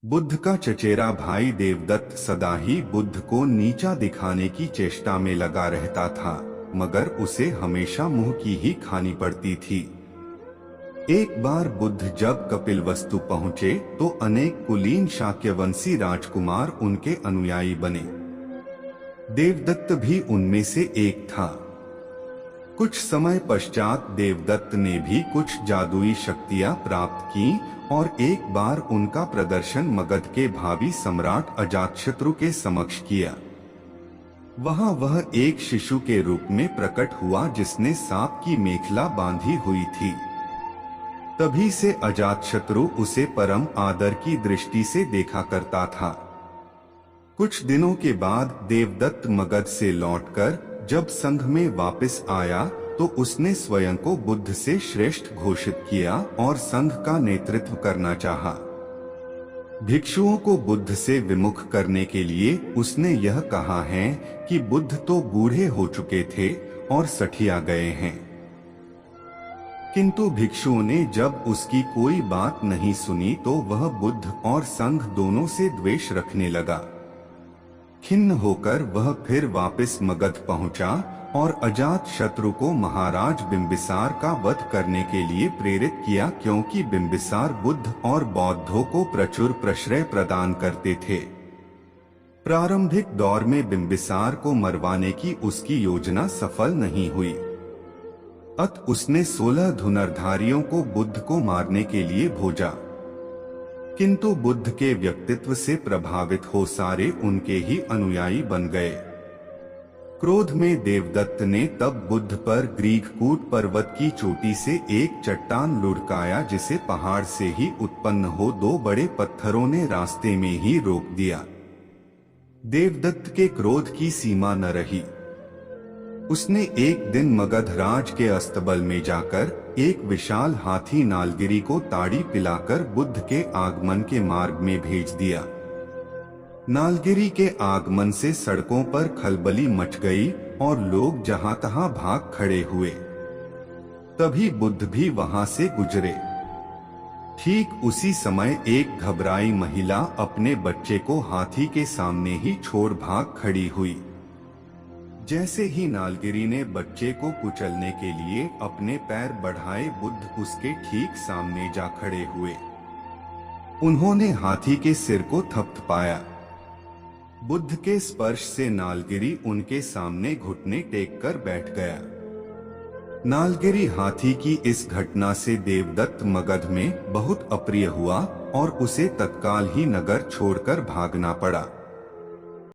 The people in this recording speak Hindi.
बुद्ध का चचेरा भाई देवदत्त सदा ही बुद्ध को नीचा दिखाने की चेष्टा में लगा रहता था, मगर उसे हमेशा मुंह की ही खानी पड़ती थी। एक बार बुद्ध जब कपिलवस्तु पहुंचे तो अनेक कुलीन शाक्यवंशी राजकुमार उनके अनुयायी बने। देवदत्त भी उनमें से एक था। कुछ समय पश्चात देवदत्त ने भी कुछ जादुई शक्तियां प्राप्त की और एक बार उनका प्रदर्शन मगध के भावी सम्राट अजातशत्रु के समक्ष किया। वहां वह एक शिशु के रूप में प्रकट हुआ जिसने सांप की मेखला बांधी हुई थी। तभी से अजातशत्रु उसे परम आदर की दृष्टि से देखा करता था। कुछ दिनों के बाद देवदत्त मगध से लौटकर जब संघ में वापस आया तो उसने स्वयं को बुद्ध से श्रेष्ठ घोषित किया और संघ का नेतृत्व करना चाहा। भिक्षुओं को बुद्ध से विमुख करने के लिए उसने यह कहा है कि बुद्ध तो बूढ़े हो चुके थे और सठिया गए हैं। किंतु भिक्षुओं ने जब उसकी कोई बात नहीं सुनी तो वह बुद्ध और संघ दोनों से द्वेष रखने लगा। खिन्न होकर वह फिर वापस मगध पहुंचा और अजातशत्रु को महाराज बिंबिसार का वध करने के लिए प्रेरित किया, क्योंकि बिंबिसार बुद्ध और बौद्धों को प्रचुर प्रश्रय प्रदान करते थे। प्रारंभिक दौर में बिंबिसार को मरवाने की उसकी योजना सफल नहीं हुई। अत उसने 16 धनुर्धारियों को बुद्ध को मारने के लिए भेजा, किंतु बुद्ध के व्यक्तित्व से प्रभावित हो सारे उनके ही अनुयायी बन गए। क्रोध में देवदत्त ने तब बुद्ध पर ग्रीककूट पर्वत की चोटी से एक चट्टान लुढ़काया, जिसे पहाड़ से ही उत्पन्न हो 2 बड़े पत्थरों ने रास्ते में ही रोक दिया। देवदत्त के क्रोध की सीमा न रही। उसने एक दिन मगधराज के अस्तबल में जाकर एक विशाल हाथी नालगिरी को ताड़ी पिलाकर बुद्ध के आगमन के मार्ग में भेज दिया। नालगिरी के आगमन से सड़कों पर खलबली मच गई और लोग जहां तहां भाग खड़े हुए। तभी बुद्ध भी वहां से गुजरे। ठीक उसी समय एक घबराई महिला अपने बच्चे को हाथी के सामने ही छोड़ भाग खड़ी हुई। जैसे ही नालगिरी ने बच्चे को कुचलने के लिए अपने पैर बढ़ाए, बुद्ध उसके ठीक सामने जा खड़े हुए। उन्होंने हाथी के सिर को थपथपाया। बुद्ध के स्पर्श से नालगिरी उनके सामने घुटने टेक कर बैठ गया। नालगिरी हाथी की इस घटना से देवदत्त मगध में बहुत अप्रिय हुआ और उसे तत्काल ही नगर छोड़कर भागना पड़ा।